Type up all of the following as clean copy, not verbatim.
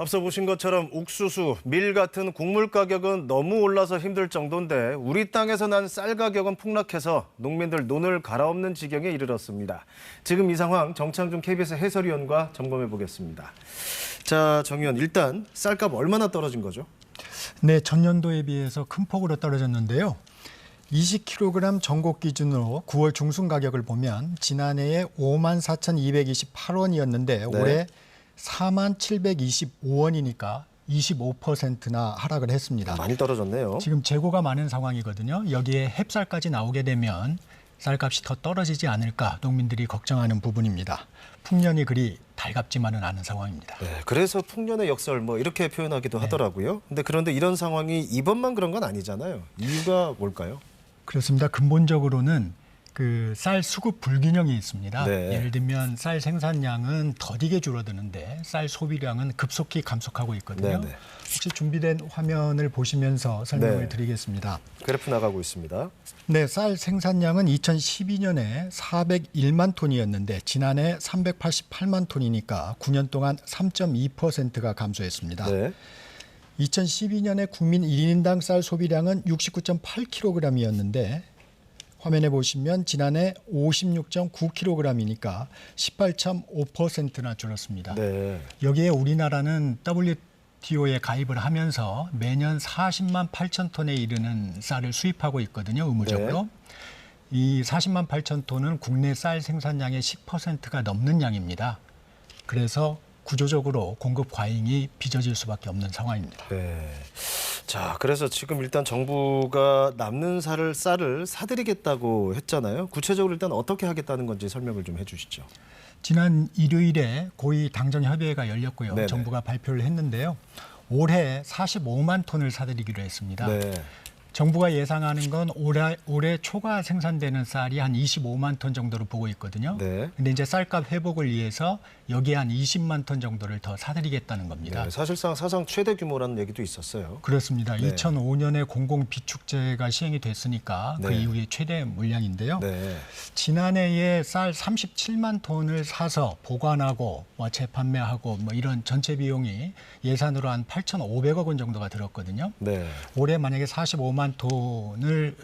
앞서 보신 것처럼 옥수수, 밀 같은 곡물 가격은 너무 올라서 힘들 정도인데 우리 땅에서 난 쌀 가격은 폭락해서 농민들 눈을 갈아엎는 지경에 이르렀습니다. 지금 이 상황 정창준 KBS 해설위원과 점검해 보겠습니다. 자, 정 의원, 일단 쌀값 얼마나 떨어진 거죠? 네, 전년도에 비해서 큰 폭으로 떨어졌는데요. 20kg 전곡 기준으로 9월 중순 가격을 보면 지난해에 54,228원이었는데 올해 47,725원이니까 25%나 하락을 했습니다. 많이 떨어졌네요. 지금 재고가 많은 상황이거든요. 여기에 햅쌀까지 나오게 되면 쌀값이 더 떨어지지 않을까 농민들이 걱정하는 부분입니다. 풍년이 그리 달갑지만은 않은 상황입니다. 네, 그래서 풍년의 역설 이렇게 표현하기도 하더라고요. 그런데 이런 상황이 이번만 그런 건 아니잖아요. 이유가 뭘까요? 그렇습니다. 근본적으로는 그 쌀 수급 불균형이 있습니다. 네. 예를 들면 쌀 생산량은 더디게 줄어드는데 쌀 소비량은 급속히 감속하고 있거든요. 네. 혹시 준비된 화면을 보시면서 설명을 드리겠습니다. 그래프 나가고 있습니다. 네, 쌀 생산량은 2012년에 401만 톤이었는데 지난해 388만 톤이니까 9년 동안 3.2%가 감소했습니다. 네. 2012년에 국민 1인당 쌀 소비량은 69.8kg이었는데 화면에 보시면 지난해 56.9kg이니까 18.5%나 줄었습니다. 네. 여기에 우리나라는 WTO에 가입을 하면서 매년 40만 8천 톤에 이르는 쌀을 수입하고 있거든요, 의무적으로. 이 40만 8천 톤은 국내 쌀 생산량의 10%가 넘는 양입니다. 그래서 구조적으로 공급 과잉이 빚어질 수밖에 없는 상황입니다. 네. 자, 그래서 지금 일단 정부가 남는 쌀을 사드리겠다고 했잖아요. 구체적으로 일단 어떻게 하겠다는 건지 설명을 좀 해주시죠. 지난 일요일에 고위 당정협의회가 열렸고요. 네네. 정부가 발표를 했는데요. 올해 45만 톤을 사드리기로 했습니다. 네. 정부가 예상하는 건 올해 초가 생산되는 쌀이 한 25만 톤 정도로 보고 있거든요. 네. 근데 이제 쌀값 회복을 위해서 여기에 한 20만 톤 정도를 더 사드리겠다는 겁니다. 네, 사실상 사상 최대 규모라는 얘기도 있었어요. 그렇습니다. 네. 2005년에 공공비축제가 시행이 됐으니까 그 네. 이후에 최대 물량인데요. 네. 지난해에 쌀 37만 톤을 사서 보관하고 재판매하고 이런 전체 비용이 예산으로 한 8,500억 원 정도가 들었거든요. 네. 올해 만약에 45만 톤을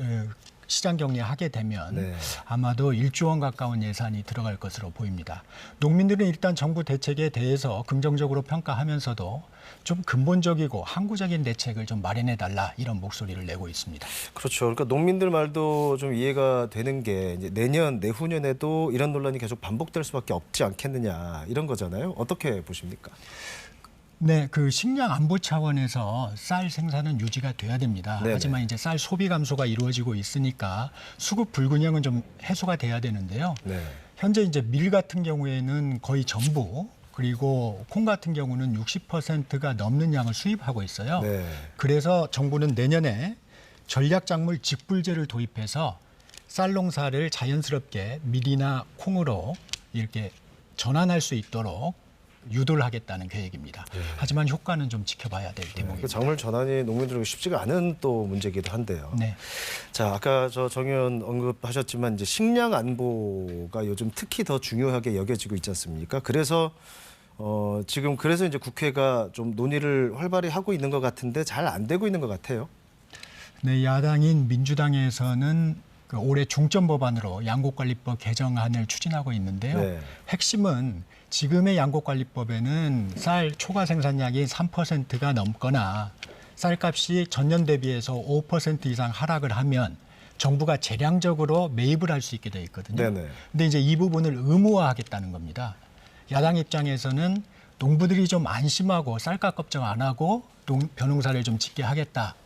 시장 격리하게 되면 네. 아마도 1조 원 가까운 예산이 들어갈 것으로 보입니다. 농민들은 일단 정부 대책에 대해서 긍정적으로 평가하면서도 좀 근본적이고 항구적인 대책을 좀 마련해달라 이런 목소리를 내고 있습니다. 그렇죠. 그러니까 농민들 말도 좀 이해가 되는 게 이제 내년, 내후년에도 이런 논란이 계속 반복될 수밖에 없지 않겠느냐 이런 거잖아요. 어떻게 보십니까? 네, 그 식량 안보 차원에서 쌀 생산은 유지가 돼야 됩니다. 네네. 하지만 이제 쌀 소비 감소가 이루어지고 있으니까 수급 불균형은 좀 해소가 돼야 되는데요. 네. 현재 이제 밀 같은 경우에는 거의 전부 그리고 콩 같은 경우는 60%가 넘는 양을 수입하고 있어요. 네. 그래서 정부는 내년에 전략작물 직불제를 도입해서 쌀 농사를 자연스럽게 밀이나 콩으로 이렇게 전환할 수 있도록 유도를 하겠다는 계획입니다. 하지만 효과는 좀 지켜봐야 될 대목입니다. 그 작물 전환이 농민들에게 쉽지가 않은 또 문제이기도 한데요. 네. 자, 아까 정 의원 언급하셨지만 이제 식량 안보가 요즘 특히 더 중요하게 여겨지고 있지 않습니까? 그래서 지금 이제 국회가 좀 논의를 활발히 하고 있는 것 같은데 잘 안 되고 있는 것 같아요. 네, 야당인 민주당에서는 올해 중점 법안으로 양곡관리법 개정안을 추진하고 있는데요. 네. 핵심은 지금의 양곡관리법에는 쌀 초과 생산량이 3%가 넘거나 쌀값이 전년 대비해서 5% 이상 하락을 하면 정부가 재량적으로 매입을 할 수 있게 돼 있거든요. 네네. 근데 이제 이 부분을 의무화하겠다는 겁니다. 야당 입장에서는 농부들이 좀 안심하고 쌀값 걱정 안 하고 벼농사를 좀 짓게 하겠다.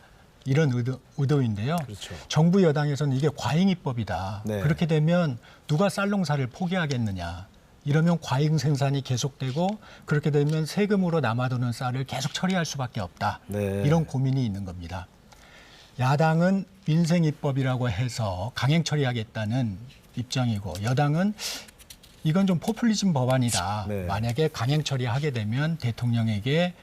이런 의도인데요. 그렇죠. 정부 여당에서는 이게 과잉입법이다. 네. 그렇게 되면 누가 쌀 농사를 포기하겠느냐. 이러면 과잉 생산이 계속되고 그렇게 되면 세금으로 남아도는 쌀을 계속 처리할 수밖에 없다. 네. 이런 고민이 있는 겁니다. 야당은 민생입법이라고 해서 강행 처리하겠다는 입장이고 여당은 이건 좀 포퓰리즘 법안이다. 네. 만약에 강행 처리하게 되면 대통령에게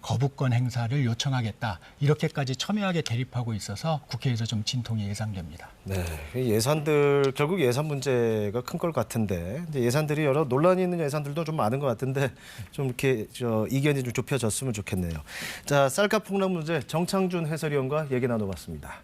거부권 행사를 요청하겠다. 이렇게까지 첨예하게 대립하고 있어서 국회에서 좀 진통이 예상됩니다. 네, 예산들 결국 예산 문제가 큰 걸 같은데 이제 예산들이 여러 논란이 있는 예산들도 좀 많은 것 같은데 좀 이렇게 이견이 좀 좁혀졌으면 좋겠네요. 자, 쌀값 폭락 문제 정창준 해설위원과 얘기 나눠봤습니다.